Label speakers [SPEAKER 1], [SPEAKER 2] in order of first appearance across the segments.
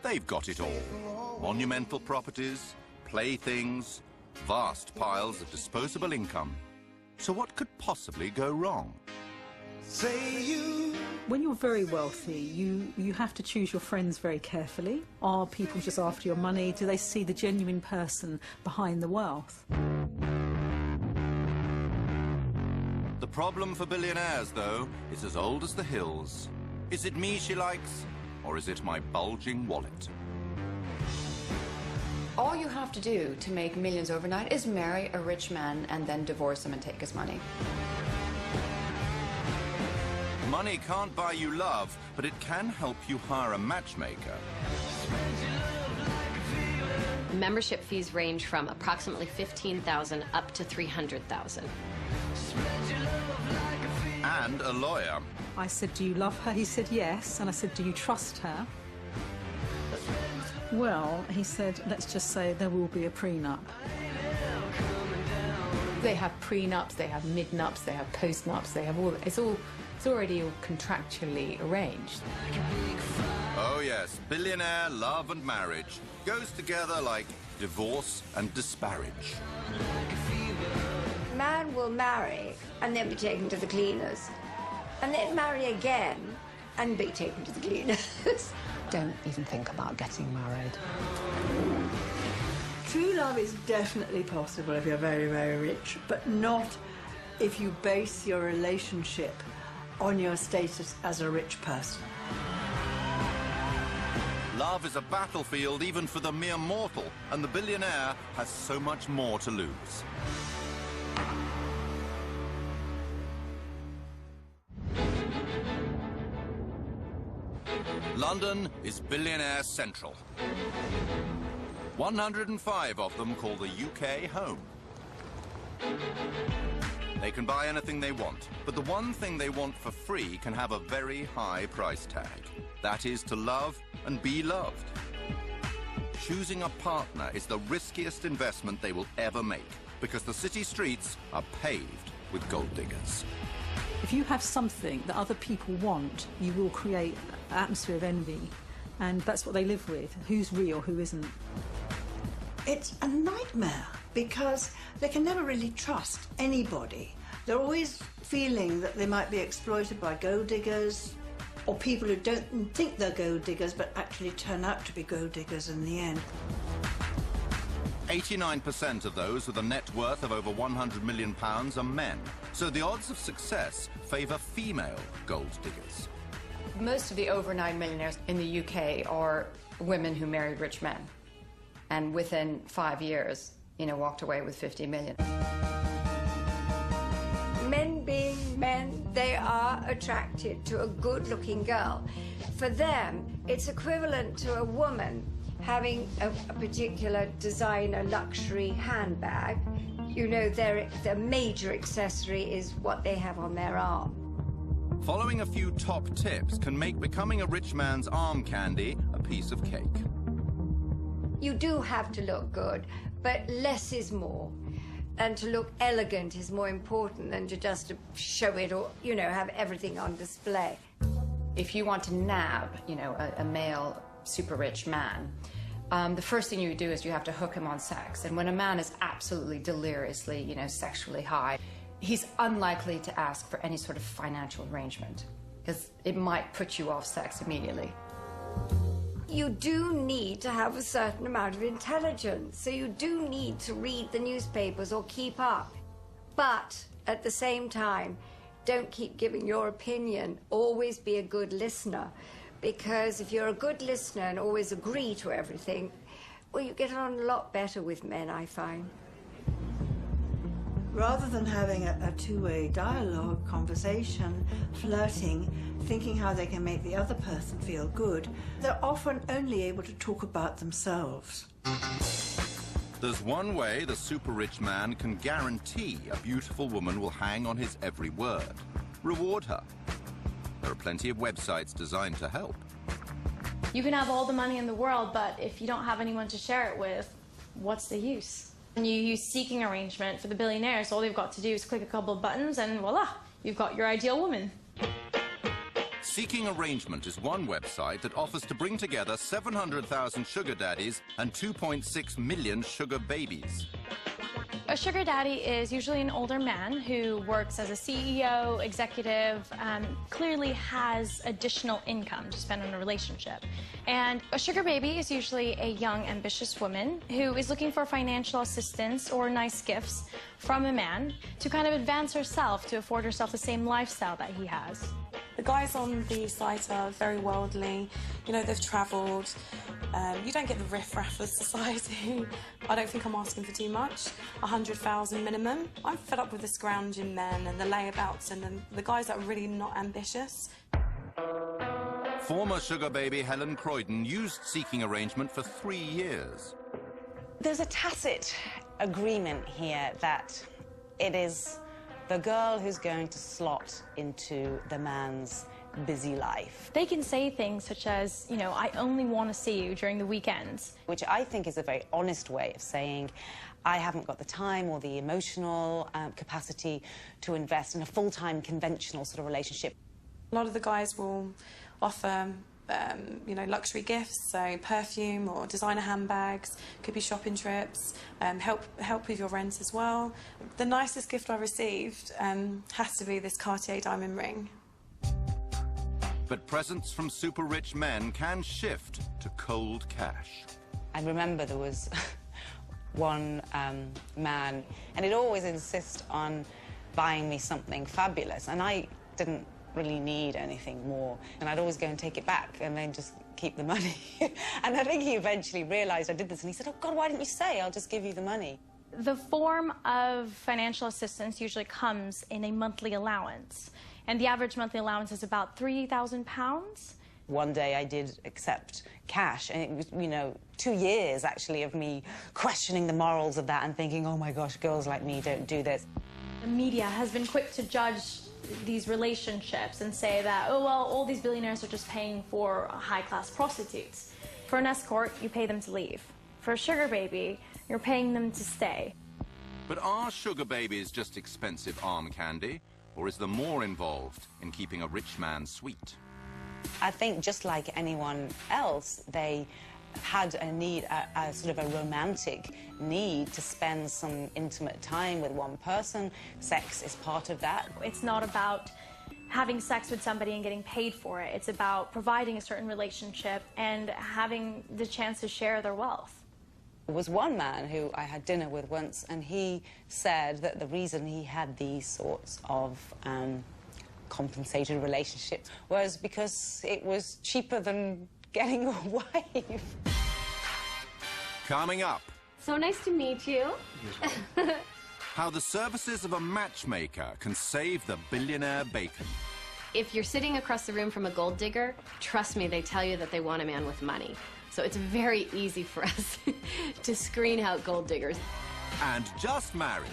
[SPEAKER 1] They've got it all. Monumental properties, playthings, vast piles of disposable income. So what could possibly go wrong?
[SPEAKER 2] When you're very wealthy, you have to choose your friends very carefully. Are people just after your money? Do they see the genuine person behind the wealth?
[SPEAKER 1] The problem for billionaires, though, is as old as the hills. Is it me she likes, or is it my bulging wallet?
[SPEAKER 3] All you have to do to make millions overnight is marry a rich man and then divorce him and take his money.
[SPEAKER 1] Money can't buy you love, but it can help you hire a matchmaker.
[SPEAKER 4] Membership fees range from approximately $15,000 up to $300,000.
[SPEAKER 1] And a lawyer.
[SPEAKER 2] I said, do you love her? He said, yes. And I said, do you trust her? Well, he said, let's just say there will be a prenup.
[SPEAKER 3] They have prenups, they have midnups, they have postnups, they have all. It's already all contractually arranged.
[SPEAKER 1] Oh yes, billionaire love and marriage goes together like divorce and disparage.
[SPEAKER 5] Man will marry and then be taken to the cleaners, and then marry again and be taken to the cleaners.
[SPEAKER 3] Don't even think about getting married.
[SPEAKER 6] True love is definitely possible if you're very, very rich, but not if you base your relationship on your status as a rich person.
[SPEAKER 1] Love is a battlefield even for the mere mortal, and the billionaire has so much more to lose. London is billionaire central. 105 of them call the UK home. They can buy anything they want, but the one thing they want for free can have a very high price tag. That is to love and be loved. Choosing a partner is the riskiest investment they will ever make, because the city streets are paved with gold diggers.
[SPEAKER 2] If you have something that other people want, you will create an atmosphere of envy. And that's what they live with. Who's real, who isn't.
[SPEAKER 6] It's a nightmare because they can never really trust anybody. They're always feeling that they might be exploited by gold diggers or people who don't think they're gold diggers but actually turn out to be gold diggers in the end.
[SPEAKER 1] 89% of those with a net worth of over £100 million are men, so the odds of success favour female gold diggers.
[SPEAKER 3] Most of the overnight millionaires in the UK are women who married rich men, and within 5 years, walked away with 50 million.
[SPEAKER 5] Men being men, they are attracted to a good-looking girl. For them, it's equivalent to a woman having a particular designer luxury handbag. Their major accessory is what they have on their arm.
[SPEAKER 1] Following a few top tips can make becoming a rich man's arm candy a piece of cake.
[SPEAKER 5] You do have to look good, but less is more. And to look elegant is more important than to just show it or, have everything on display.
[SPEAKER 3] If you want to nab, a male super rich man, the first thing you do is you have to hook him on sex. And when a man is absolutely deliriously, sexually high, he's unlikely to ask for any sort of financial arrangement because it might put you off sex immediately.
[SPEAKER 5] You do need to have a certain amount of intelligence, so you do need to read the newspapers or keep up. But at the same time, don't keep giving your opinion. Always be a good listener, because if you're a good listener and always agree to everything, well, you get on a lot better with men, I find.
[SPEAKER 6] Rather than having a two-way dialogue, conversation, flirting, thinking how they can make the other person feel good, they're often only able to talk about themselves.
[SPEAKER 1] There's one way the super-rich man can guarantee a beautiful woman will hang on his every word. Reward her. There are plenty of websites designed to help.
[SPEAKER 7] You can have all the money in the world, but if you don't have anyone to share it with, what's the use? And you use seeking arrangement for the billionaires. All they've got to do is click a couple of buttons and voila, you've got your ideal woman.
[SPEAKER 1] Seeking Arrangement is one website that offers to bring together 700,000 sugar daddies and 2.6 million sugar babies.
[SPEAKER 7] A sugar daddy is usually an older man who works as a CEO, executive, clearly has additional income to spend on a relationship. And a sugar baby is usually a young, ambitious woman who is looking for financial assistance or nice gifts from a man to kind of advance herself, to afford herself the same lifestyle that he has.
[SPEAKER 8] The guys on the site are very worldly, you know, they've travelled. You don't get the riff-raff of society. I don't think I'm asking for too much, 100,000 minimum. I'm fed up with the scrounging men and the layabouts and the guys that are really not ambitious.
[SPEAKER 1] Former sugar baby Helen Croydon used Seeking Arrangement for 3 years.
[SPEAKER 9] There's a tacit agreement here that it is the girl who's going to slot into the man's busy life.
[SPEAKER 7] They can say things such as, you know, I only want to see you during the weekends.
[SPEAKER 9] Which I think is a very honest way of saying, I haven't got the time or the emotional capacity to invest in a full-time conventional sort of relationship.
[SPEAKER 8] A lot of the guys will offer you know, luxury gifts, so perfume or designer handbags, could be shopping trips, help with your rent as well. The nicest gift I received has to be this Cartier diamond ring.
[SPEAKER 1] But presents from super rich men can shift to cold cash.
[SPEAKER 9] I remember there was one man, and he'd always insist on buying me something fabulous, and I didn't really need anything more, and I'd always go and take it back and then just keep the money. And I think he eventually realised I did this, and he said, oh God, why didn't you say? I'll just give you the money.
[SPEAKER 7] The form of financial assistance usually comes in a monthly allowance, and the average monthly allowance is about £3,000.
[SPEAKER 9] One day I did accept cash, and it was, you know, 2 years actually of me questioning the morals of that and thinking, oh my gosh, girls like me don't do this.
[SPEAKER 7] The media has been quick to judge these relationships and say that, oh, well, all these billionaires are just paying for high-class prostitutes. For an escort, you pay them to leave. For a sugar baby, you're paying them to stay.
[SPEAKER 1] But are sugar babies just expensive arm candy, or is there more involved in keeping a rich man sweet?
[SPEAKER 9] I think just like anyone else, they had a need, a sort of a romantic need to spend some intimate time with one person. Sex is part of that.
[SPEAKER 7] It's not about having sex with somebody and getting paid for it. It's about providing a certain relationship and having the chance to share their wealth.
[SPEAKER 9] There was one man who I had dinner with once, and he said that the reason he had these sorts of compensated relationships was because it was cheaper than getting a wife.
[SPEAKER 1] Coming up.
[SPEAKER 4] So nice to meet you.
[SPEAKER 1] How the services of a matchmaker can save the billionaire bacon.
[SPEAKER 4] If you're sitting across the room from a gold digger, trust me, they tell you that they want a man with money. So it's very easy for us to screen out gold diggers.
[SPEAKER 1] And just married.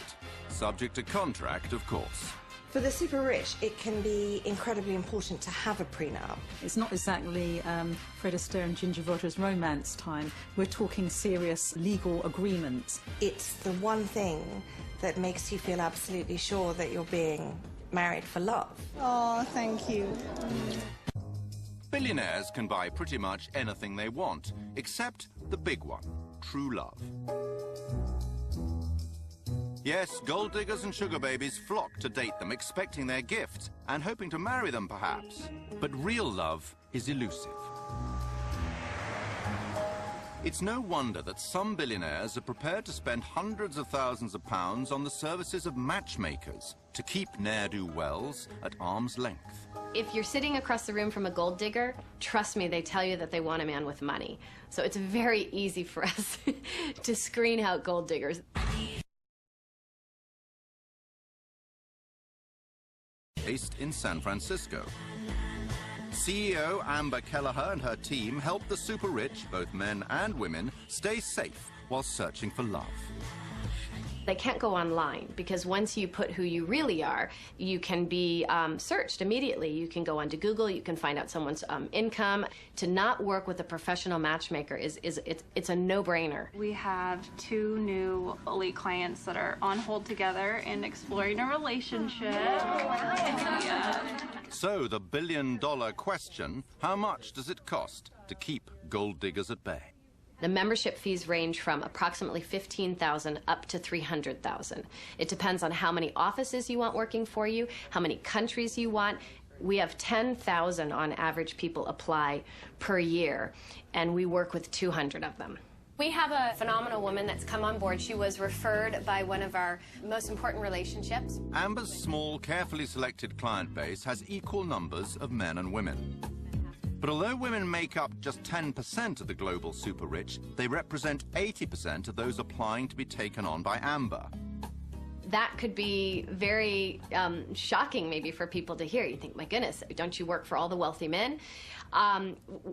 [SPEAKER 1] Subject to contract, of course.
[SPEAKER 10] For the super rich, it can be incredibly important to have a prenup.
[SPEAKER 2] It's not exactly Fred Astaire and Ginger Rogers romance time. We're talking serious legal agreements.
[SPEAKER 10] It's the one thing that makes you feel absolutely sure that you're being married for love.
[SPEAKER 6] Oh, thank you.
[SPEAKER 1] Billionaires can buy pretty much anything they want, except the big one, true love. Yes, gold diggers and sugar babies flock to date them, expecting their gift and hoping to marry them, perhaps. But real love is elusive. It's no wonder that some billionaires are prepared to spend hundreds of thousands of pounds on the services of matchmakers to keep ne'er-do-wells at arm's length.
[SPEAKER 4] If you're sitting across the room from a gold digger, trust me, they tell you that they want a man with money. So it's very easy for us to screen out gold diggers.
[SPEAKER 1] Based in San Francisco. CEO Amber Kelleher and her team help the super rich, both men and women, stay safe while searching for love.
[SPEAKER 4] They can't go online because once you put who you really are, you can be searched immediately. You can go onto Google, you can find out someone's income. To not work with a professional matchmaker it's a no-brainer.
[SPEAKER 11] We have 2 new elite clients that are on hold together and exploring a relationship.
[SPEAKER 1] So the billion-dollar question, how much does it cost to keep gold diggers at bay?
[SPEAKER 4] The membership fees range from approximately $15,000 up to $300,000. It depends on how many offices you want working for you, how many countries you want. We have 10,000 on average people apply per year, and we work with 200 of them. We have a phenomenal woman that's come on board. She was referred by one of our most important relationships.
[SPEAKER 1] Amber's small, carefully selected client base has equal numbers of men and women. But although women make up just 10% of the global super rich, they represent 80% of those applying to be taken on by Amber.
[SPEAKER 4] That could be very shocking maybe for people to hear. You think, my goodness, don't you work for all the wealthy men?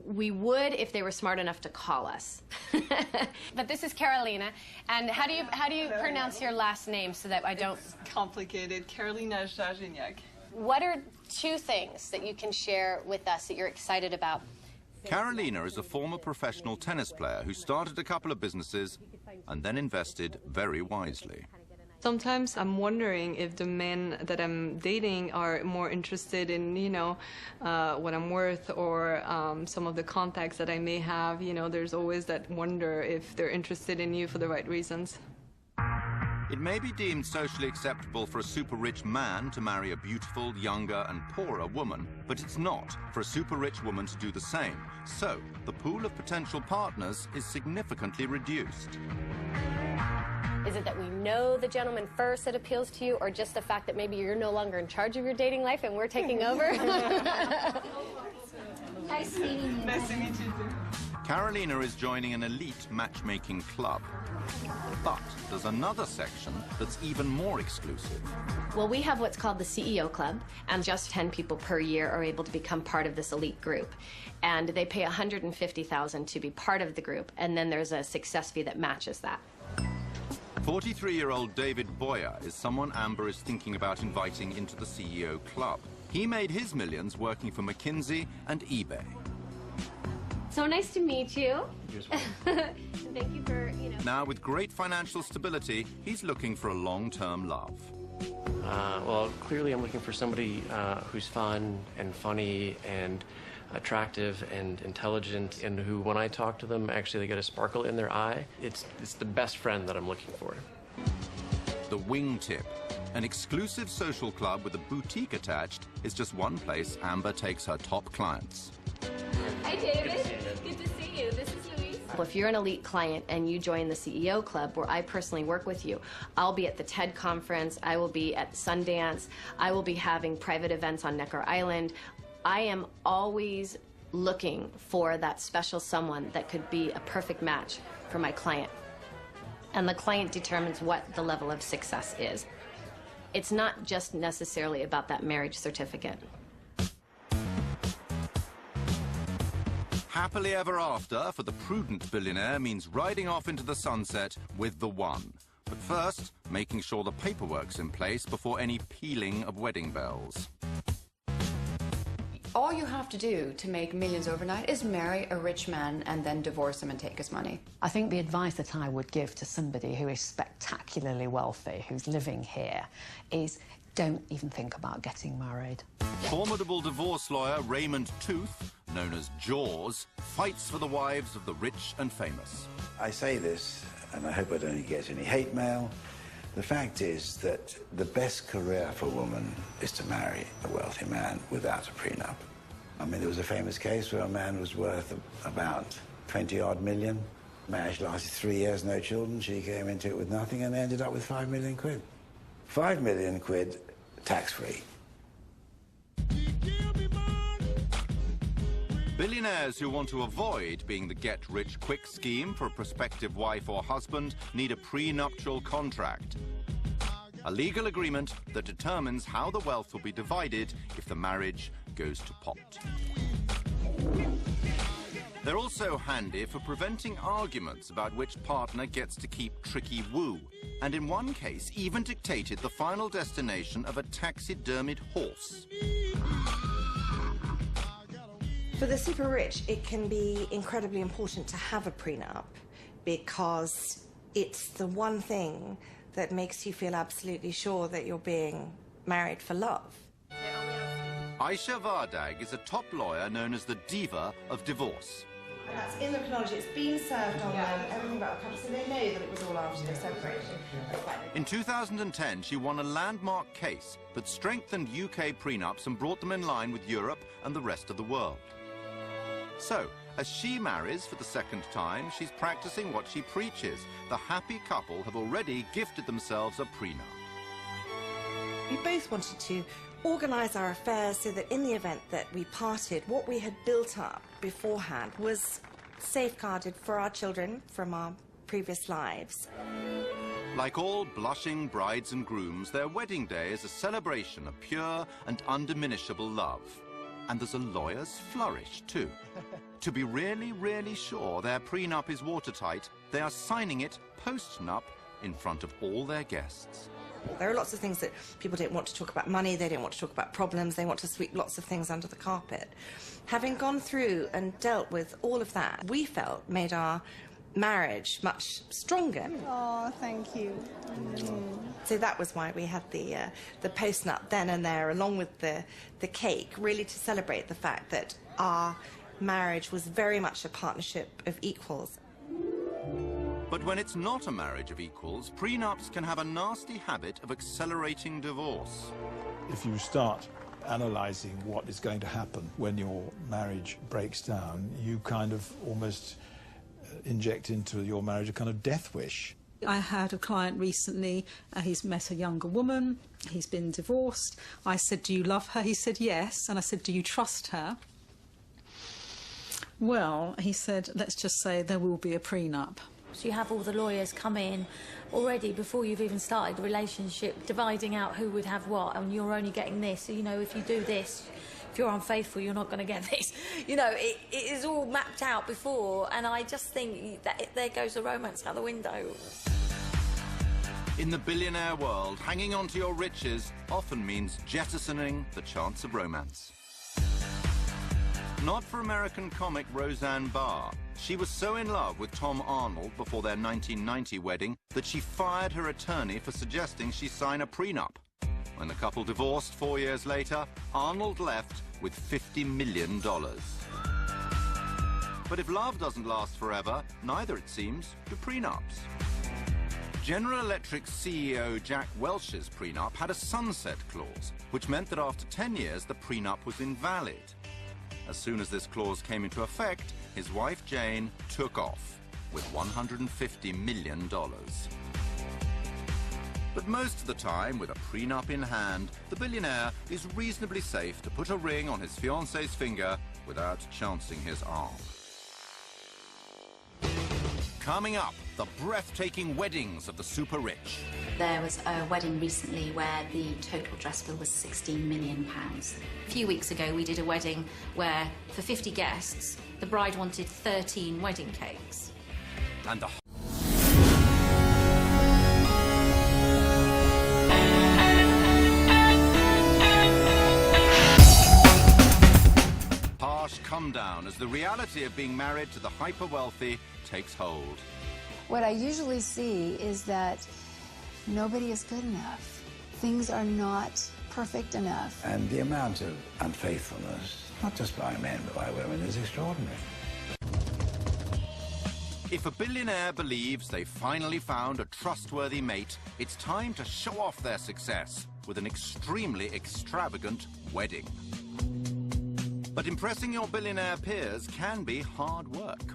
[SPEAKER 4] We would if they were smart enough to call us. But this is Carolina, and how do you pronounce your last name so that I don't...
[SPEAKER 12] It's complicated. Carolina Zaziniak.
[SPEAKER 4] What are 2 things that you can share with us that you're excited about?
[SPEAKER 1] Carolina is a former professional tennis player who started a couple of businesses and then invested very wisely.
[SPEAKER 12] Sometimes I'm wondering if the men that I'm dating are more interested in, you know, what I'm worth or some of the contacts that I may have. You know, there's always that wonder if they're interested in you for the right reasons.
[SPEAKER 1] It may be deemed socially acceptable for a super-rich man to marry a beautiful, younger and poorer woman, but it's not for a super-rich woman to do the same. So, the pool of potential partners is significantly reduced.
[SPEAKER 4] Is it that we know the gentleman first that appeals to you, or just the fact that maybe you're no longer in charge of your dating life and we're taking over?
[SPEAKER 5] Nice meeting you.
[SPEAKER 12] Nice to meet you too.
[SPEAKER 1] Carolina is joining an elite matchmaking club. But there's another section that's even more exclusive.
[SPEAKER 4] Well, we have what's called the CEO Club, and just 10 people per year are able to become part of this elite group. And they pay $150,000 to be part of the group, and then there's a success fee that matches that.
[SPEAKER 1] 43-year-old David Boyer is someone Amber is thinking about inviting into the CEO Club. He made his millions working for McKinsey and eBay.
[SPEAKER 4] So nice to meet you. Thank you for,
[SPEAKER 1] Now, with great financial stability, he's looking for a long-term love.
[SPEAKER 13] Well, clearly I'm looking for somebody who's fun and funny and attractive and intelligent, and who, when I talk to them, actually they get a sparkle in their eye. It's the best friend that I'm looking for.
[SPEAKER 1] The Wingtip, an exclusive social club with a boutique attached, is just one place Amber takes her top clients.
[SPEAKER 4] Hi, David. Good to see you. This is Louise. Well, if you're an elite client and you join the CEO Club, where I personally work with you, I'll be at the TED conference, I will be at Sundance, I will be having private events on Necker Island. I am always looking for that special someone that could be a perfect match for my client. And the client determines what the level of success is. It's not just necessarily about that marriage certificate.
[SPEAKER 1] Happily ever after for the prudent billionaire means riding off into the sunset with the one. But first, making sure the paperwork's in place before any pealing of wedding bells.
[SPEAKER 3] All you have to do to make millions overnight is marry a rich man and then divorce him and take his money.
[SPEAKER 2] I think the advice that I would give to somebody who is spectacularly wealthy, who's living here, is don't even think about getting married.
[SPEAKER 1] Formidable divorce lawyer Raymond Tooth, known as Jaws, fights for the wives of the rich and famous.
[SPEAKER 14] I say this, and I hope I don't get any hate mail. The fact is that the best career for a woman is to marry a wealthy man without a prenup. I mean, there was a famous case where a man was worth about 20-odd million. Marriage lasted 3 years, no children. She came into it with nothing and ended up with 5 million quid. 5 million quid tax-free.
[SPEAKER 1] Billionaires who want to avoid being the get-rich-quick scheme for a prospective wife or husband need a prenuptial contract. A legal agreement that determines how the wealth will be divided if the marriage goes to pot. They're also handy for preventing arguments about which partner gets to keep tricky woo, and in one case even dictated the final destination of a taxidermied horse.
[SPEAKER 10] For the super rich, it can be incredibly important to have a prenup because it's the one thing that makes you feel absolutely sure that you're being married for love.
[SPEAKER 1] Aisha Vardag is a top lawyer known as the diva of divorce.
[SPEAKER 10] And that's in the chronology. It's been served on them, everything about the couple, so they know that it was all after their separation.
[SPEAKER 1] In 2010, she won a landmark case that strengthened UK prenups and brought them in line with Europe and the rest of the world. So, as she marries for the second time, she's practicing what she preaches. The happy couple have already gifted themselves a prenup.
[SPEAKER 10] We both wanted to organise our affairs so that in the event that we parted, what we had built up beforehand was safeguarded for our children from our previous lives.
[SPEAKER 1] Like all blushing brides and grooms, their wedding day is a celebration of pure and undiminishable love. And there's a lawyer's flourish, too. To be really, really sure their prenup is watertight, they are signing it post-nup in front of all their guests.
[SPEAKER 10] There are lots of things that people don't want to talk about money, they don't want to talk about problems, they want to sweep lots of things under the carpet. Having gone through and dealt with all of that, we felt made our marriage much stronger.
[SPEAKER 15] Oh, thank you.
[SPEAKER 10] So that was why we had the post-nup then and there, along with the cake, really to celebrate the fact that our marriage was very much a partnership of equals.
[SPEAKER 1] But when it's not a marriage of equals, prenups can have a nasty habit of accelerating divorce.
[SPEAKER 16] If you start analysing what is going to happen when your marriage breaks down, you kind of almost inject into your marriage a kind of death wish.
[SPEAKER 2] I had a client recently, he's met a younger woman, he's been divorced. I said, do you love her? He said, yes. And I said, do you trust her? Well, he said, let's just say there will be a prenup.
[SPEAKER 17] So you have all the lawyers come in already before you've even started the relationship, dividing out who would have what, and you're only getting this. So, you know, if you do this, if you're unfaithful, you're not going to get this. You know, it is all mapped out before, and I just think that there goes the romance out the window.
[SPEAKER 1] In the billionaire world, hanging on to your riches often means jettisoning the chance of romance. Not for American comic Roseanne Barr. She was so in love with Tom Arnold before their 1990 wedding that she fired her attorney for suggesting she sign a prenup. When the couple divorced 4 years later, Arnold left with $50 million. But if love doesn't last forever, neither, it seems, do prenups. General Electric's CEO Jack Welch's prenup had a sunset clause, which meant that after 10 years, the prenup was invalid. As soon as this clause came into effect, his wife Jane took off with $150 million. But most of the time, with a prenup in hand, the billionaire is reasonably safe to put a ring on his fiancée's finger without chancing his arm. Coming up, the breathtaking weddings of the super rich.
[SPEAKER 18] There was a wedding recently where the total dress bill was £16 million. A few weeks ago, we did a wedding where, for 50 guests, the bride wanted 13 wedding cakes.
[SPEAKER 1] And the harsh come down as the reality of being married to the hyper-wealthy takes hold.
[SPEAKER 15] What I usually see is that nobody is good enough. Things are not perfect enough.
[SPEAKER 14] And the amount of unfaithfulness, not just by men but by women, is extraordinary.
[SPEAKER 1] If a billionaire believes they finally found a trustworthy mate, it's time to show off their success with an extremely extravagant wedding. But impressing your billionaire peers can be hard work.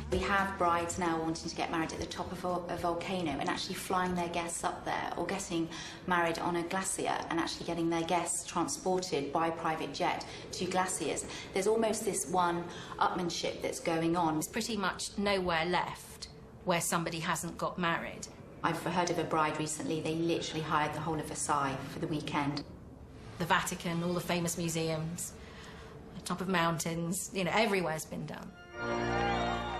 [SPEAKER 18] We have brides now wanting to get married at the top of a volcano and actually flying their guests up there, or getting married on a glacier and actually getting their guests transported by private jet to glaciers. There's almost this one-upmanship that's going on.
[SPEAKER 17] There's pretty much nowhere left where somebody hasn't got married.
[SPEAKER 18] I've heard of a bride recently, they literally hired the whole of Versailles for the weekend.
[SPEAKER 17] The Vatican, all the famous museums.
[SPEAKER 19] top of mountains, you know, everywhere's been done.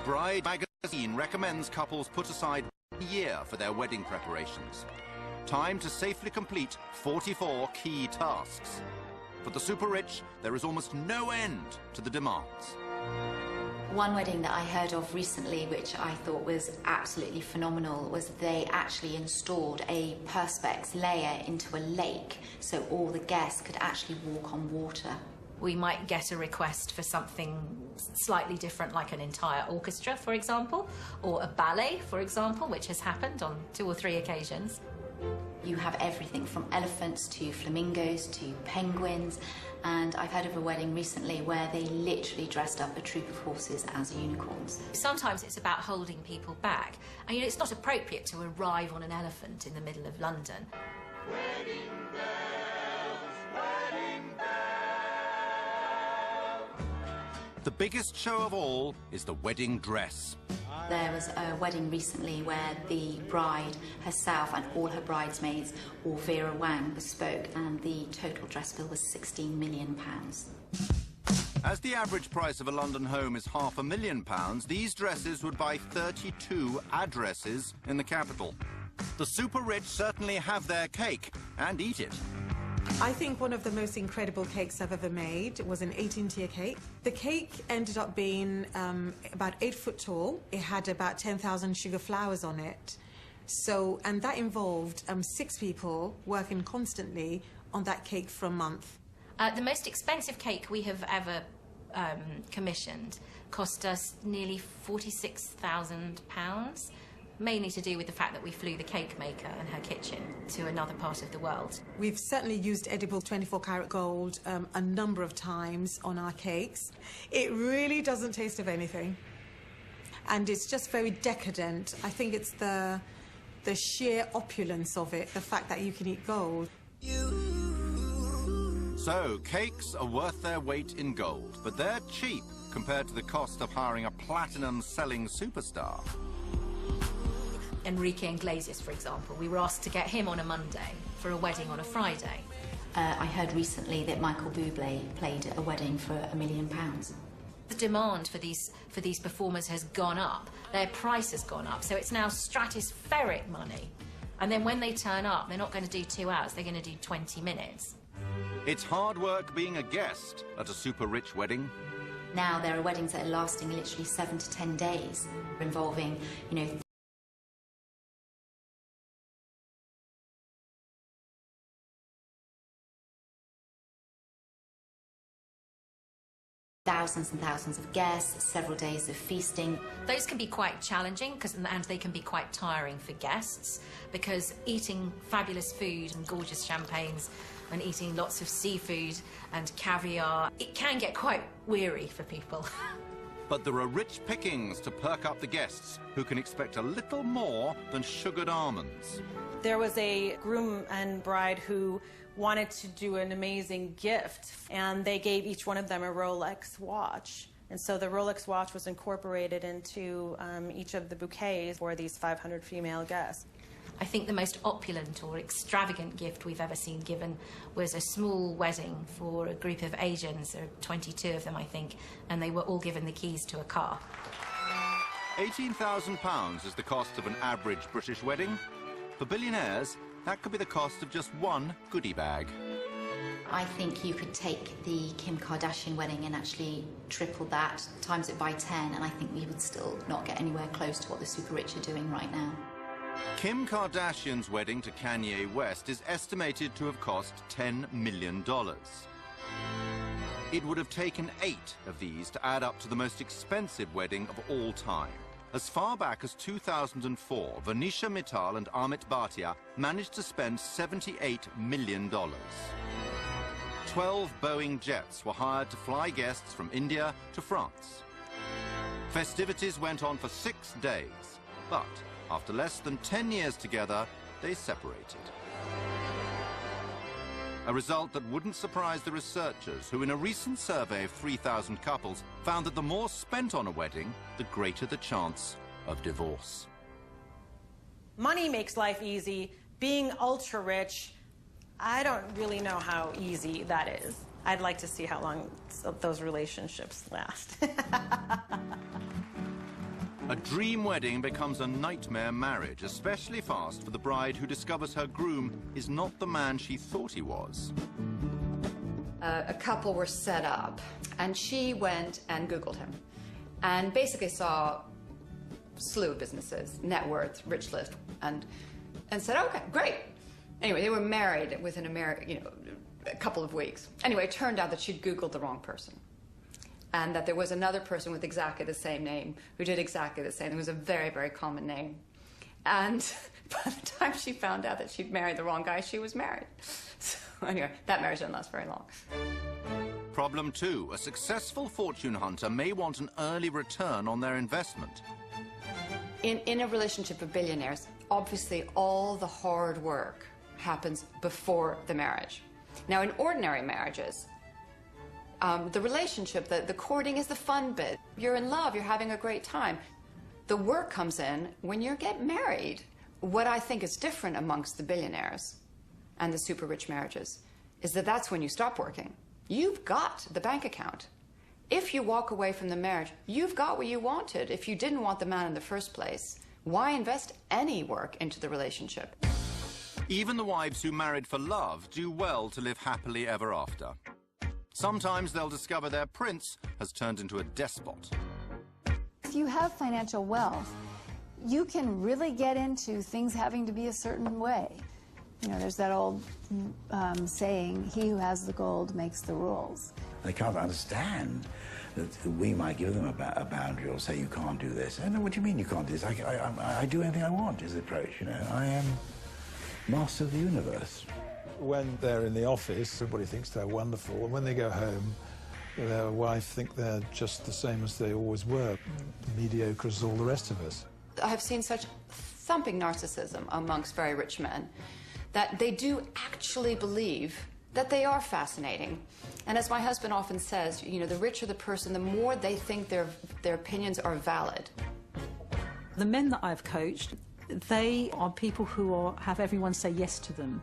[SPEAKER 1] Bride magazine recommends couples put aside a year for their wedding preparations. Time to safely complete 44 key tasks. For the super rich, there is almost no end to the demands.
[SPEAKER 18] One wedding that I heard of recently, which I thought was absolutely phenomenal, was they actually installed a perspex layer into a lake so all the guests could actually walk on water.
[SPEAKER 19] We might get a request for something slightly different, like an entire orchestra, for example, or a ballet, for example, which has happened on 2 or 3 occasions.
[SPEAKER 18] You have everything from elephants to flamingos to penguins, and I've heard of a wedding recently where they literally dressed up a troop of horses as unicorns.
[SPEAKER 19] Sometimes it's about holding people back, and you know, it's not appropriate to arrive on an elephant in the middle of London.
[SPEAKER 1] Wedding bells, wedding bells. The biggest show of all is the wedding dress.
[SPEAKER 18] There was a wedding recently where the bride herself and all her bridesmaids all Vera Wang bespoke, and the total dress bill was £16 million.
[SPEAKER 1] As the average price of a London home is £500,000, these dresses would buy 32 addresses in the capital. The super rich certainly have their cake and eat it.
[SPEAKER 20] I think one of the most incredible cakes I've ever made was an 18-tier cake. The cake ended up being about 8 foot tall. It had about 10,000 sugar flowers on it. So, and that involved 6 people working constantly on that cake for a month.
[SPEAKER 19] The most expensive cake we have ever commissioned cost us nearly £46,000. Mainly to do with the fact that we flew the cake maker and her kitchen to another part of the world.
[SPEAKER 20] We've certainly used edible 24-karat gold a number of times on our cakes. It really doesn't taste of anything. And it's just very decadent. I think it's the sheer opulence of it, the fact that you can eat gold.
[SPEAKER 1] So, cakes are worth their weight in gold, but they're cheap compared to the cost of hiring a platinum-selling superstar.
[SPEAKER 19] Enrique Iglesias, for example, we were asked to get him on a Monday for a wedding on a Friday.
[SPEAKER 18] I heard recently that Michael Bublé played at a wedding for £1 million.
[SPEAKER 19] The demand for these performers has gone up. Their price has gone up, so it's now stratospheric money. And then when they turn up, they're not going to do 2 hours, they're going to do 20 minutes.
[SPEAKER 1] It's hard work being a guest at a super rich wedding.
[SPEAKER 18] Now there are weddings that are lasting literally 7 to 10 days, involving, you know, thousands and thousands of guests, several days of feasting.
[SPEAKER 19] Those can be quite challenging, and they can be quite tiring for guests, because eating fabulous food and gorgeous champagnes and eating lots of seafood and caviar, it can get quite weary for people.
[SPEAKER 1] But there are rich pickings to perk up the guests, who can expect a little more than sugared almonds.
[SPEAKER 21] There was a groom and bride who wanted to do an amazing gift, and they gave each one of them a Rolex watch. And so the Rolex watch was incorporated into each of the bouquets for these 500 female guests.
[SPEAKER 19] I think the most opulent or extravagant gift we've ever seen given was a small wedding for a group of Asians. There are 22 of them, I think, and they were all given the keys to a car.
[SPEAKER 1] £18,000 is the cost of an average British wedding. For billionaires, that could be the cost of just one goodie bag.
[SPEAKER 18] I think you could take the Kim Kardashian wedding and actually triple that, times it by 10, and I think we would still not get anywhere close to what the super rich are doing right now.
[SPEAKER 1] Kim Kardashian's wedding to Kanye West is estimated to have cost $10 million. It would have taken 8 of these to add up to the most expensive wedding of all time. As far back as 2004, Venetia Mittal and Amit Bhatia managed to spend $78 million. 12 Boeing jets were hired to fly guests from India to France. Festivities went on for 6 days, but after less than 10 years together, they separated. A result that wouldn't surprise the researchers, who in a recent survey of 3,000 couples found that the more spent on a wedding, the greater the chance of divorce.
[SPEAKER 21] Money makes life easy. Being ultra rich, I don't really know how easy that is. I'd like to see how long those relationships last.
[SPEAKER 1] A dream wedding becomes a nightmare marriage, especially fast for the bride who discovers her groom is not the man she thought he was.
[SPEAKER 3] A couple were set up, and she went and Googled him, and basically saw a slew of businesses, net worth, rich list, and said, okay, great. Anyway, they were married within a couple of weeks. Anyway, it turned out that she'd Googled the wrong person, and that there was another person with exactly the same name who did exactly the same. It was a very, very common name. And by the time she found out that she'd married the wrong guy, she was married. So anyway, that marriage didn't last very long.
[SPEAKER 1] Problem 2, a successful fortune hunter may want an early return on their investment.
[SPEAKER 3] In a relationship of billionaires, obviously all the hard work happens before the marriage. Now, in ordinary marriages, the relationship, the courting is the fun bit. You're in love, you're having a great time. The work comes in when you get married. What I think is different amongst the billionaires and the super rich marriages is that that's when you stop working. You've got the bank account. If you walk away from the marriage, you've got what you wanted. If you didn't want the man in the first place, why invest any work into the relationship?
[SPEAKER 1] Even the wives who married for love do well to live happily ever after. Sometimes they'll discover their prince has turned into a despot.
[SPEAKER 15] If you have financial wealth, you can really get into things having to be a certain way. You know, there's that old saying, he who has the gold makes the rules.
[SPEAKER 14] They can't understand that we might give them a boundary or say, you can't do this. I know, what do you mean you can't do this? I do anything I want, is the approach, you know. I am master of the universe.
[SPEAKER 16] When they're in the office, everybody thinks they're wonderful, and when they go home, their wife think they're just the same as they always were, mediocre as all the rest of us.
[SPEAKER 3] I've seen such thumping narcissism amongst very rich men that they do actually believe that they are fascinating. And as my husband often says, you know, the richer the person, the more they think their opinions are valid.
[SPEAKER 2] The men that I've coached, they are people who have everyone say yes to them.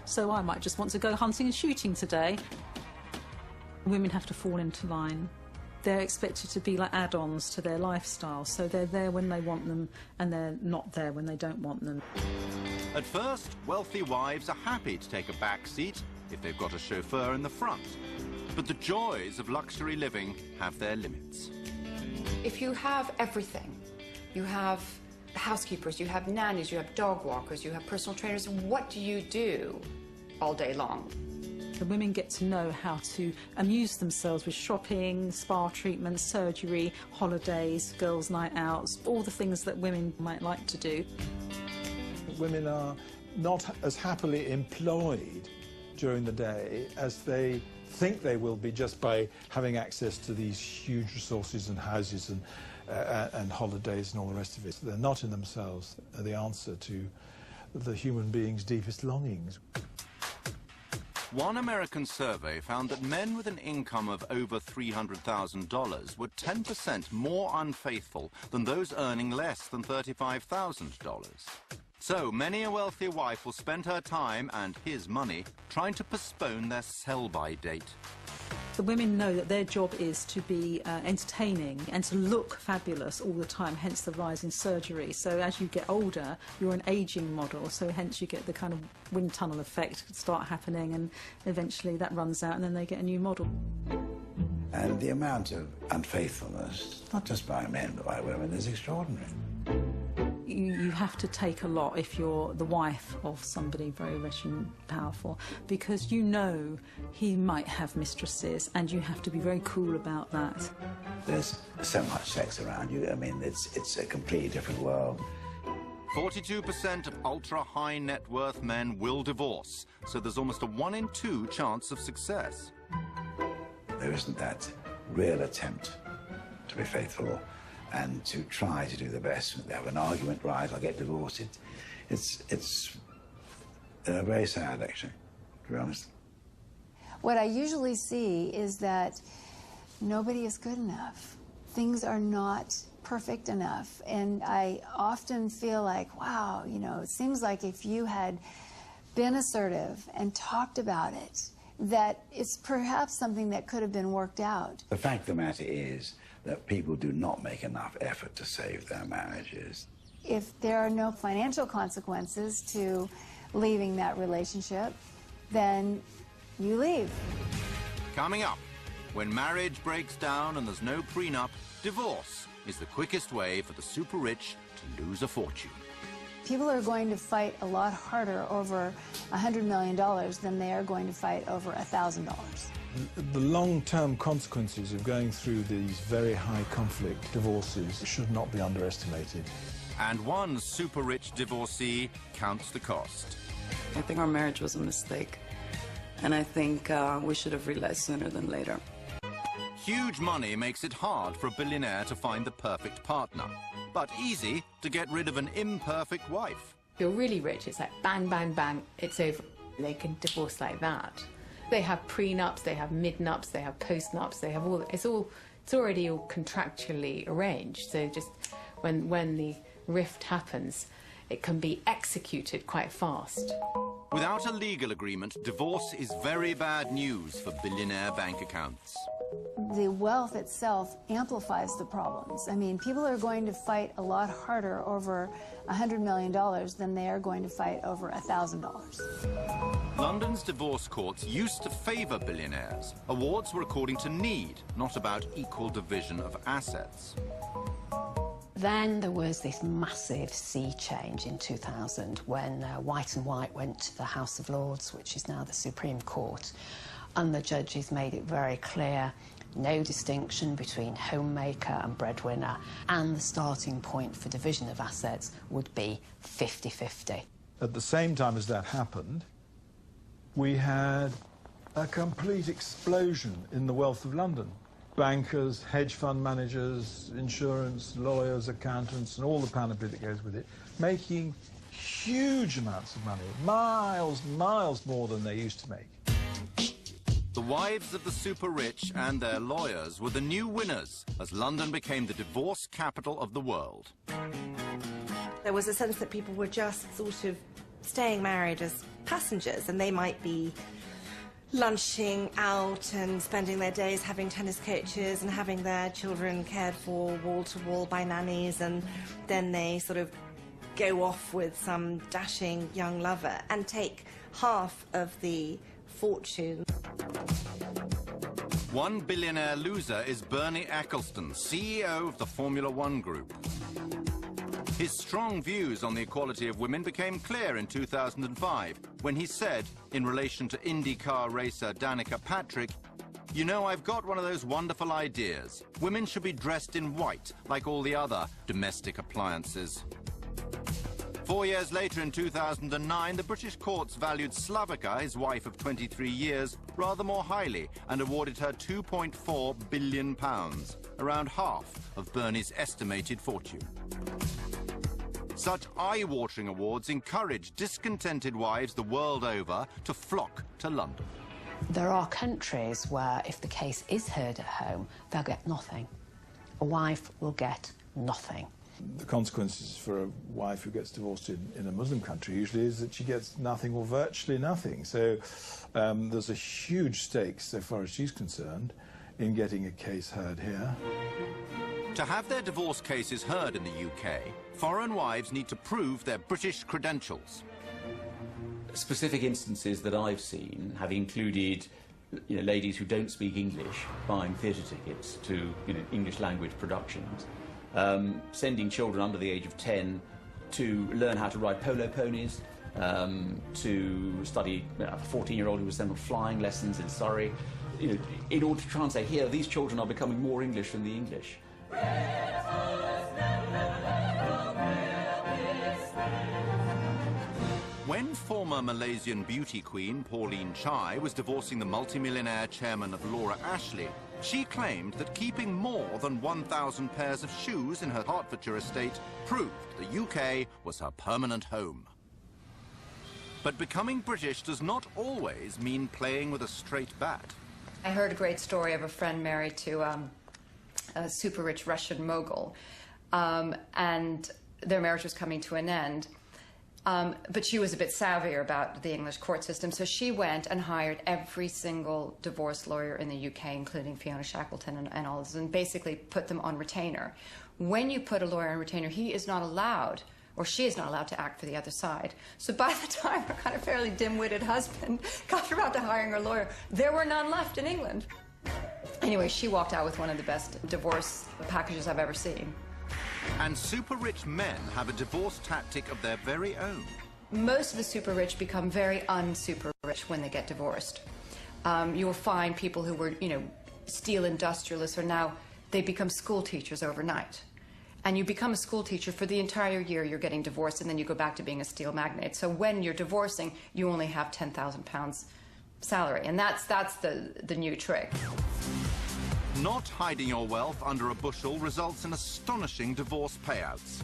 [SPEAKER 2] So I might just want to go hunting and shooting today. Women have to fall into line. They're expected to be like add-ons to their lifestyle, so they're there when they want them and they're not there when they don't want them.
[SPEAKER 1] At first, wealthy wives are happy to take a back seat if they've got a chauffeur in the front. But the joys of luxury living have their limits.
[SPEAKER 3] If you have everything, you have housekeepers, you have nannies, you have dog walkers, you have personal trainers, what do you do all day long?
[SPEAKER 2] The women get to know how to amuse themselves with shopping, spa treatments, surgery, holidays, girls' night outs, all the things that women might like to do.
[SPEAKER 16] Women are not as happily employed during the day as they think they will be just by having access to these huge resources and houses and holidays and all the rest of it. They're not in themselves the answer to the human being's deepest longings.
[SPEAKER 1] One American survey found that men with an income of over $300,000 were 10% more unfaithful than those earning less than $35,000. So many a wealthy wife will spend her time and his money trying to postpone their sell-by date.
[SPEAKER 2] The women know that their job is to be entertaining and to look fabulous all the time, hence the rise in surgery. So as you get older, you're an ageing model, so hence you get the kind of wind tunnel effect start happening, and eventually that runs out and then they get a new model.
[SPEAKER 14] And the amount of unfaithfulness, not just by men but by women, is extraordinary.
[SPEAKER 2] You have to take a lot if you're the wife of somebody very rich and powerful, because you know he might have mistresses and you have to be very cool about that.
[SPEAKER 14] There's so much sex around you. I mean, it's a completely different world.
[SPEAKER 1] 42% of ultra-high net worth men will divorce, so there's almost a 1 in 2 chance of success.
[SPEAKER 14] There isn't that real attempt to be faithful and to try to do the best. They have an argument, right, I'll get divorced. It's very sad, actually, to be honest.
[SPEAKER 15] What I usually see is that nobody is good enough. Things are not perfect enough. And I often feel like, wow, you know, it seems like if you had been assertive and talked about it that it's perhaps something that could have been worked out.
[SPEAKER 14] The fact of the matter is that people do not make enough effort to save their marriages.
[SPEAKER 15] If there are no financial consequences to leaving that relationship, then you leave.
[SPEAKER 1] Coming up, when marriage breaks down and there's no prenup, divorce is the quickest way for the super rich to lose a fortune.
[SPEAKER 15] People are going to fight a lot harder over $100 million than they are going to fight over $1,000.
[SPEAKER 16] The long-term consequences of going through these very high conflict divorces should not be underestimated.
[SPEAKER 1] And one super rich divorcee counts the cost.
[SPEAKER 8] I think our marriage was a mistake, and I think we should have realized sooner than later.
[SPEAKER 1] Huge money makes it hard for a billionaire to find the perfect partner, but easy to get rid of an imperfect wife.
[SPEAKER 22] If you're really rich, it's like bang, bang, bang, it's over. They can divorce like that. They have prenups, they have midnups, they have postnups, they have all, it's already all contractually arranged. So just when the rift happens, it can be executed quite fast.
[SPEAKER 1] Without a legal agreement, divorce is very bad news for billionaire bank accounts.
[SPEAKER 15] The wealth itself amplifies the problems. I mean, people are going to fight a lot harder over $100 million than they are going to fight over $1,000.
[SPEAKER 1] London's divorce courts used to favour billionaires. Awards were according to need, not about equal division of assets.
[SPEAKER 23] Then there was this massive sea change in 2000 when White and White went to the House of Lords, which is now the Supreme Court, and the judges made it very clear no distinction between homemaker and breadwinner, and the starting point for division of assets would be 50-50.
[SPEAKER 16] At the same time as that happened, we had a complete explosion in the wealth of London. Bankers, hedge fund managers, insurance, lawyers, accountants, and all the panoply that goes with it, making huge amounts of money, miles more than they used to make.
[SPEAKER 1] The wives of the super rich and their lawyers were the new winners as London became the divorce capital of the world.
[SPEAKER 10] There was a sense that people were just sort of staying married as passengers, and they might be lunching out and spending their days having tennis coaches and having their children cared for wall to wall by nannies, and then they sort of go off with some dashing young lover and take half of the fortune.
[SPEAKER 1] One billionaire loser is Bernie Ecclestone, CEO of the Formula One Group. His strong views on the equality of women became clear in 2005 when he said, in relation to IndyCar racer Danica Patrick, "You know, I've got one of those wonderful ideas. Women should be dressed in white, like all the other domestic appliances." 4 years later, in 2009, the British courts valued Slavica, his wife of 23 years, rather more highly and awarded her £2.4 billion, around half of Bernie's estimated fortune. Such eye-watering awards encourage discontented wives the world over to flock to London.
[SPEAKER 23] There are countries where if the case is heard at home, they'll get nothing. A wife will get nothing.
[SPEAKER 16] The consequences for a wife who gets divorced in a Muslim country usually is that she gets nothing or virtually nothing. So there's a huge stake, so far as she's concerned, in getting a case heard here.
[SPEAKER 1] To have their divorce cases heard in the UK, foreign wives need to prove their British credentials.
[SPEAKER 24] Specific instances that I've seen have included ladies who don't speak English buying theatre tickets to English language productions, sending children under the age of 10 to learn how to ride polo ponies, to study a 14-year-old who was sent on flying lessons in Surrey, in order to try and say, here, these children are becoming more English than the English.
[SPEAKER 1] When former Malaysian beauty queen Pauline Chai was divorcing the multimillionaire chairman of Laura Ashley, she claimed that keeping more than 1,000 pairs of shoes in her Hertfordshire estate proved the UK was her permanent home. But becoming British does not always mean playing with a straight bat.
[SPEAKER 3] I heard a great story of a friend married to a super rich Russian mogul, and their marriage was coming to an end. But she was a bit savvier about the English court system, so she went and hired every single divorce lawyer in the UK, including Fiona Shackleton and all this, and basically put them on retainer. When you put a lawyer on retainer, he is not allowed, or she is not allowed to act for the other side. So by the time her kind of fairly dim-witted husband got around to hiring her lawyer, there were none left in England. Anyway, she walked out with one of the best divorce packages I've ever seen.
[SPEAKER 1] And super-rich men have a divorce tactic of their very own.
[SPEAKER 3] Most of the super-rich become very un-super-rich when they get divorced. You will find people who were, steel industrialists are now, they become school teachers overnight. And you become a school teacher for the entire year, you're getting divorced, and then you go back to being a steel magnate. So when you're divorcing, you only have £10,000 salary, and that's the new trick.
[SPEAKER 1] Not hiding your wealth under a bushel results in astonishing divorce payouts.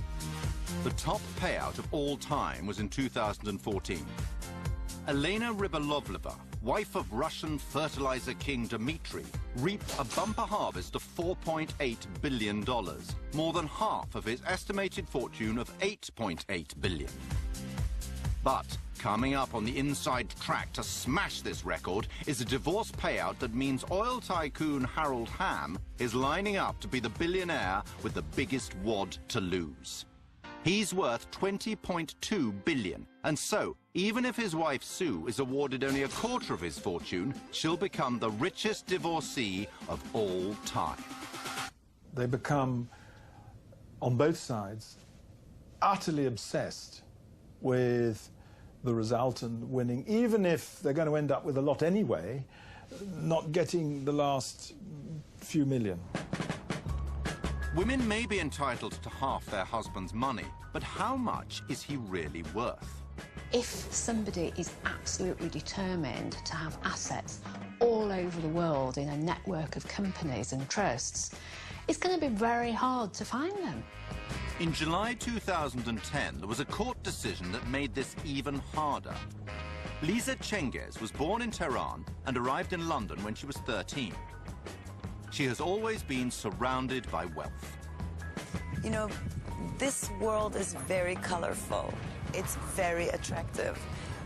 [SPEAKER 1] The top payout of all time was in 2014. Elena Rybolovleva, wife of Russian fertilizer king Dmitry, reaped a bumper harvest of $4.8 billion, more than half of his estimated fortune of $8.8 billion. But coming up on the inside track to smash this record is a divorce payout that means oil tycoon Harold Hamm is lining up to be the billionaire with the biggest wad to lose. He's worth $20.2 billion, and so, even if his wife Sue is awarded only a quarter of his fortune, she'll become the richest divorcee of all time.
[SPEAKER 16] They become, on both sides, utterly obsessed with the result and winning, even if they're going to end up with a lot anyway, not getting the last few million.
[SPEAKER 1] Women may be entitled to half their husband's money, but how much is he really worth?
[SPEAKER 23] If somebody is absolutely determined to have assets all over the world in a network of companies and trusts, it's going to be very hard to find them.
[SPEAKER 1] In July 2010, there was a court decision that made this even harder. Lisa Cengiz was born in Tehran and arrived in London when she was 13. She has always been surrounded by wealth.
[SPEAKER 8] You know, this world is very colorful. It's very attractive.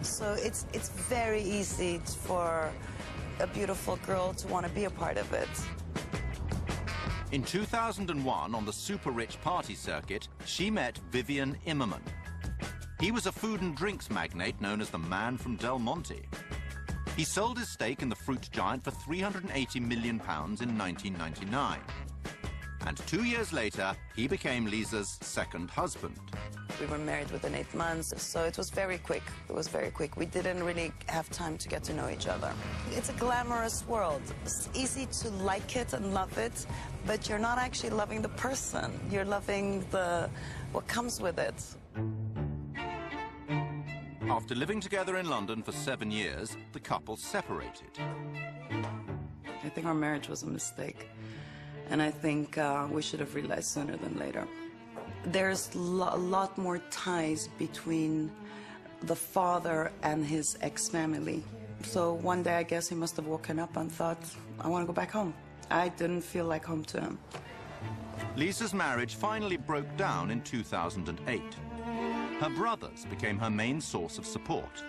[SPEAKER 8] So it's very easy for a beautiful girl to want to be a part of it.
[SPEAKER 1] In 2001, on the super-rich party circuit, she met Vivian Immerman. He was a food and drinks magnate known as the Man from Del Monte. He sold his stake in the fruit giant for £380 million in 1999. And 2 years later, he became Lisa's second husband.
[SPEAKER 8] We were married within 8 months, so it was very quick. It was very quick. We didn't really have time to get to know each other. It's a glamorous world. It's easy to like it and love it, but you're not actually loving the person. You're loving what comes with it.
[SPEAKER 1] After living together in London for 7 years, the couple separated.
[SPEAKER 8] I think our marriage was a mistake, and I think we should have realized sooner than later. There's a lot more ties between the father and his ex-family. So one day, I guess he must have woken up and thought, I want to go back home. I didn't feel like home to him.
[SPEAKER 1] Lisa's marriage finally broke down in 2008. Her brothers became her main source of support.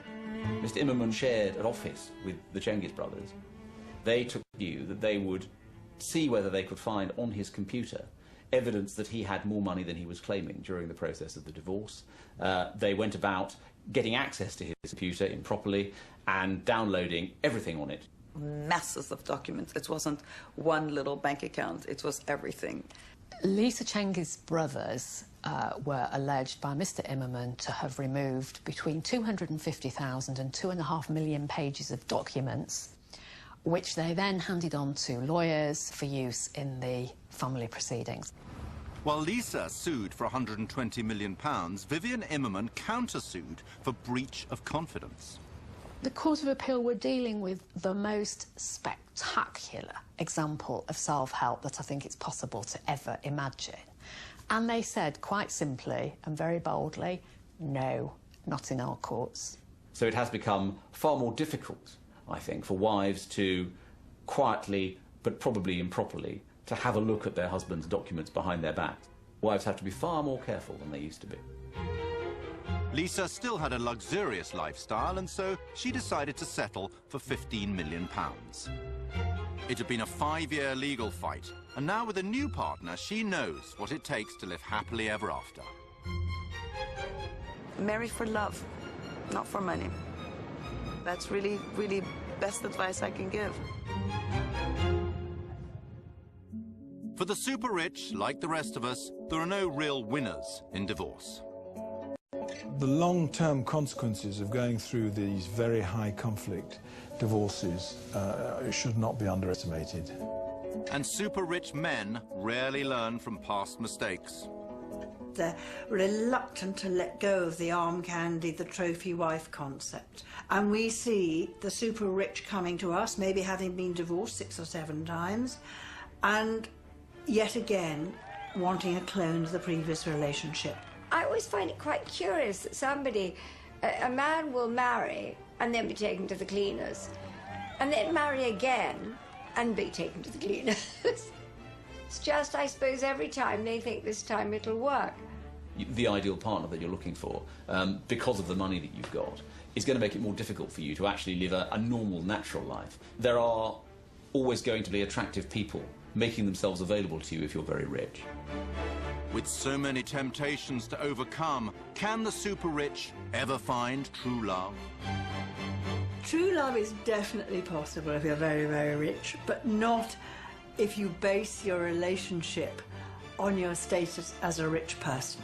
[SPEAKER 24] Mr. Immerman shared an office with the Cengiz brothers. They took the view that they would see whether they could find on his computer evidence that he had more money than he was claiming during the process of the divorce. They went about getting access to his computer improperly and downloading everything on it.
[SPEAKER 8] Masses of documents. It wasn't one little bank account. It was everything.
[SPEAKER 23] Lisa Cengiz's brothers were alleged by Mr. Immerman to have removed between 250,000 and 2.5 million pages of documents, which they then handed on to lawyers for use in the family proceedings.
[SPEAKER 1] While Lisa sued for £120 million, Vivian Immerman countersued for breach of confidence.
[SPEAKER 23] The Court of Appeal were dealing with the most spectacular example of self-help that I think it's possible to ever imagine. And they said quite simply and very boldly, no, not in our courts.
[SPEAKER 24] So it has become far more difficult, I think, for wives to quietly, but probably improperly, to have a look at their husband's documents behind their back. Wives have to be far more careful than they used to be.
[SPEAKER 1] Lisa still had a luxurious lifestyle, and so she decided to settle for £15 million. It had been a 5-year legal fight, and now with a new partner, she knows what it takes to live happily ever after.
[SPEAKER 8] Marry for love, not for money. That's really, really best advice I can give.
[SPEAKER 1] For the super rich, like the rest of us, there are no real winners in divorce.
[SPEAKER 16] The long-term consequences of going through these very high conflict divorces should not be underestimated.
[SPEAKER 1] And super rich men rarely learn from past mistakes.
[SPEAKER 6] They're reluctant to let go of the arm candy, the trophy wife concept. And we see the super rich coming to us, maybe having been divorced 6 or 7 times, and yet again wanting a clone of the previous relationship.
[SPEAKER 5] I always find it quite curious that somebody, a man will marry and then be taken to the cleaners, and then marry again and be taken to the cleaners. It's just, I suppose, every time they think this time it'll work.
[SPEAKER 24] The ideal partner that you're looking for, because of the money that you've got, is going to make it more difficult for you to actually live a normal, natural life. There are always going to be attractive people making themselves available to you if you're very rich.
[SPEAKER 1] With so many temptations to overcome, can the super rich ever find true love?
[SPEAKER 6] True love is definitely possible if you're very, very rich, but not if you base your relationship on your status as a rich person.